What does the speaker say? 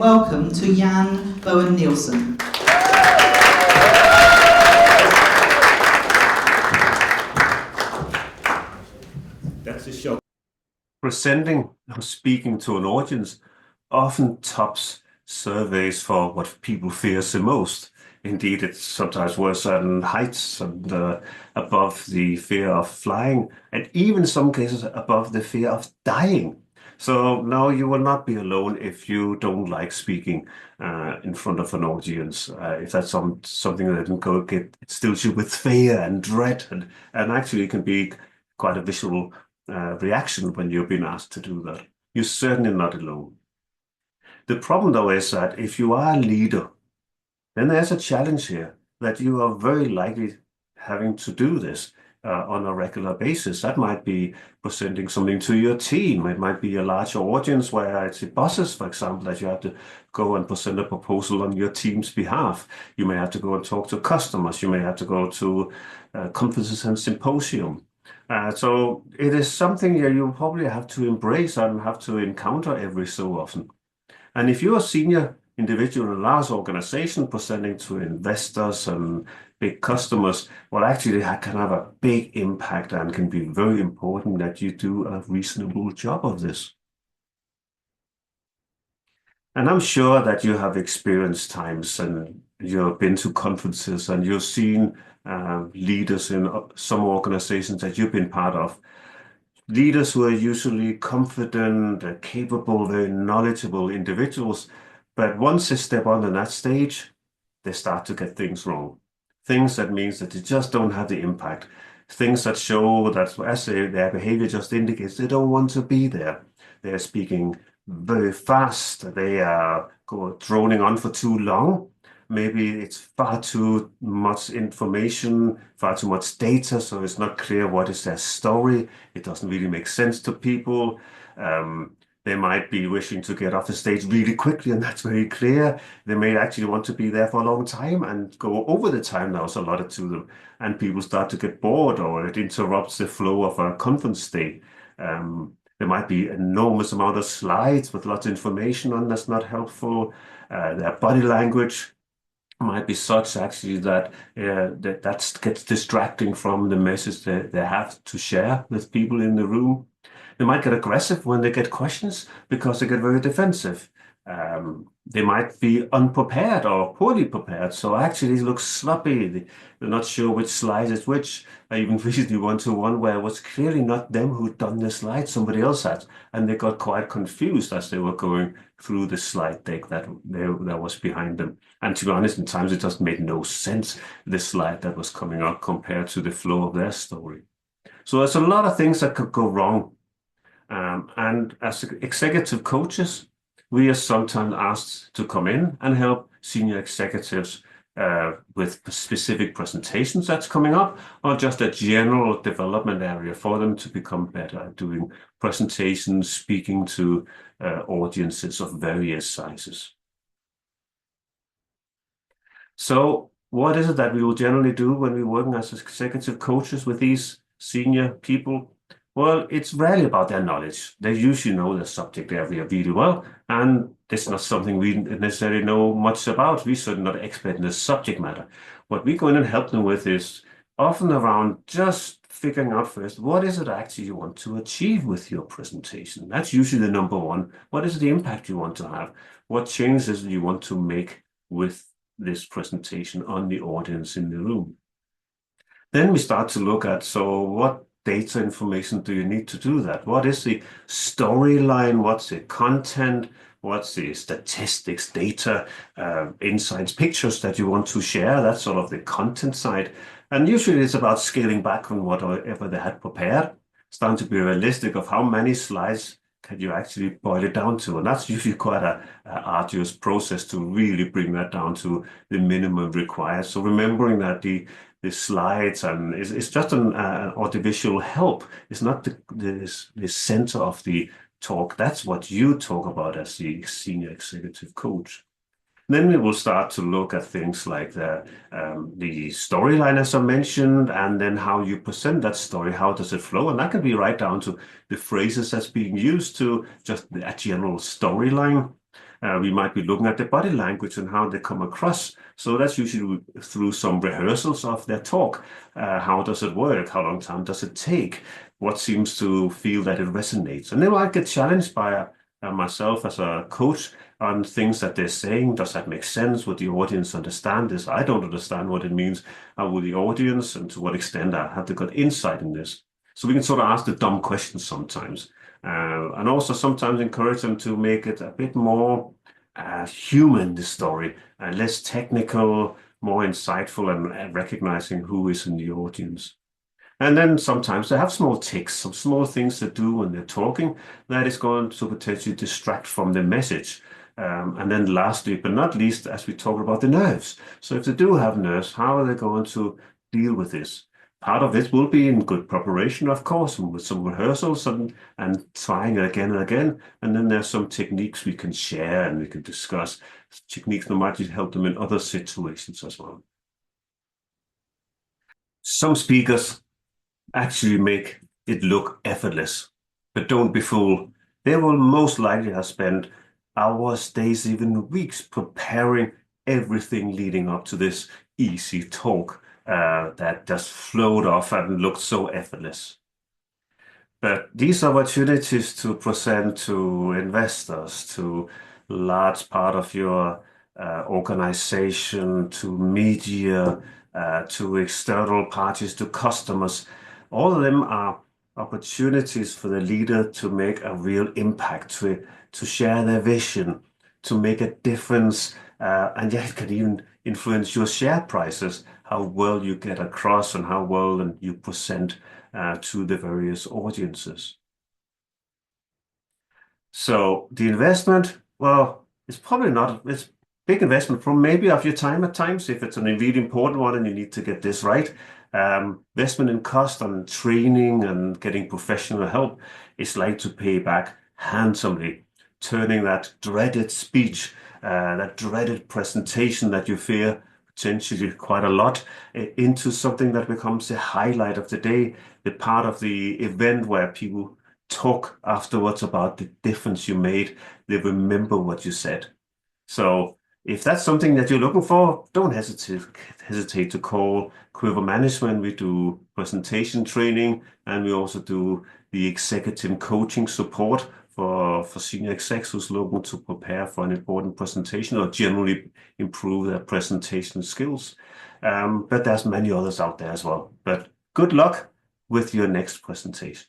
Welcome to Jan Bowen Nielsen. That's a shock. Presenting or speaking to an audience often tops surveys for what people fear the most. Indeed, it's sometimes worse than heights and above the fear of flying, and even in some cases above the fear of dying. So no, you will not be alone if you don't like speaking in front of an audience. If that's something that didn't go get, it stills you with fear and dread, and actually it can be quite a visual reaction when you've been asked to do that. You're certainly not alone. The problem, though, is that if you are a leader, then there's a challenge here that you are very likely having to do this on a regular basis. That might be presenting something to your team. It might be a larger audience where it's bosses, for example, that you have to go and present a proposal on your team's behalf. You may have to go and talk to customers. You may have to go to conferences and symposium. So it is something that you probably have to embrace and have to encounter every so often. And if you're a senior individual in a large organization presenting to investors and big customers, well, actually, that can have a big impact and can be very important that you do a reasonable job of this. And I'm sure that you have experienced times and you've been to conferences and you've seen leaders in some organizations that you've been part of. Leaders who are usually confident, capable, very knowledgeable individuals, but once they step on that stage, they start to get things wrong. Things that means that they just don't have the impact. Things that show that as their behavior just indicates they don't want to be there. They're speaking very fast. They are droning on for too long. Maybe it's far too much information, far too much data, so it's not clear what is their story. It doesn't really make sense to people. They might be wishing to get off the stage really quickly, and that's very clear. They may actually want to be there for a long time and go over the time that was allotted to them. And people start to get bored, or it interrupts the flow of a conference day. There might be enormous amount of slides with lots of information on that's not helpful. Their body language might be such actually that that gets distracting from the message that they have to share with people in the room. They might get aggressive when they get questions because they get very defensive. They might be unprepared or poorly prepared, so actually it looks sloppy. They're not sure which slide is which. I even recently went to one where it was clearly not them who'd done the slide, somebody else had, and they got quite confused as they were going through the slide deck that was behind them. And to be honest, in times it just made no sense, the slide that was coming up compared to the flow of their story. So there's a lot of things that could go wrong. And as executive coaches, we are sometimes asked to come in and help senior executives with specific presentations that's coming up, or just a general development area for them to become better at doing presentations, speaking to audiences of various sizes. So what is it that we will generally do when we're working as executive coaches with these senior people? Well, it's rarely about their knowledge. They usually know the subject area really well, and it's not something we necessarily know much about. We're certainly not expert in the subject matter. What we go in and help them with is often around just figuring out first, what is it actually you want to achieve with your presentation? That's usually the number one. What is the impact you want to have? What changes do you want to make with this presentation on the audience in the room? Then we start to look at, so what data information do you need to do that? What is the storyline? What's the content? What's the statistics, data, insights, pictures that you want to share? That's sort of the content side. And usually it's about scaling back on whatever they had prepared, starting to be realistic of how many slides can you actually boil it down to. And that's usually quite a arduous process to really bring that down to the minimum required. So remembering that the slides and it's just an audiovisual help. It's not the center of the talk. That's what you talk about as the senior executive coach. Then we will start to look at things like the storyline, as I mentioned, and then how you present that story. How does it flow? And that can be right down to the phrases that's being used to just a general storyline. We might be looking at the body language and how they come across. So that's usually through some rehearsals of their talk. How does it work? How long time does it take? What seems to feel that it resonates? And then I get challenged by myself as a coach on things that they're saying. Does that make sense? Would the audience understand this? I don't understand what it means. How will the audience, and to what extent have they got insight in this? So we can sort of ask the dumb questions sometimes, and also sometimes encourage them to make it a bit more human, the story, less technical, more insightful, and recognizing who is in the audience. And then sometimes they have small tics, some small things to do when they're talking that is going to potentially distract from the message. And then lastly, but not least, as we talk about the nerves. So if they do have nerves, how are they going to deal with this? Part of it will be in good preparation, of course, and with some rehearsals and trying it again and again. And then there's some techniques we can share and we can discuss. Techniques that might help them in other situations as well. Some speakers actually make it look effortless. But don't be fooled. They will most likely have spent hours, days, even weeks preparing everything leading up to this easy talk that just flowed off and looked so effortless. But these opportunities to present to investors, to large part of your organization, to media, to external parties, to customers, all of them are opportunities for the leader to make a real impact, to share their vision, to make a difference, and yet it can even influence your share prices, how well you get across and how well you present to the various audiences. So the investment, well, it's probably not, it's big investment from maybe of your time at times, if it's a really important one and you need to get this right. Investment in cost on training and getting professional help is like to pay back handsomely, turning that dreaded speech, that dreaded presentation that you fear potentially quite a lot into something that becomes the highlight of the day, the part of the event where people talk afterwards about the difference you made. They remember what you said. So if that's something that you're looking for, don't hesitate to call Quiver Management. We do presentation training and we also do the executive coaching support for senior execs who's looking to prepare for an important presentation or generally improve their presentation skills. But there's many others out there as well. But good luck with your next presentation.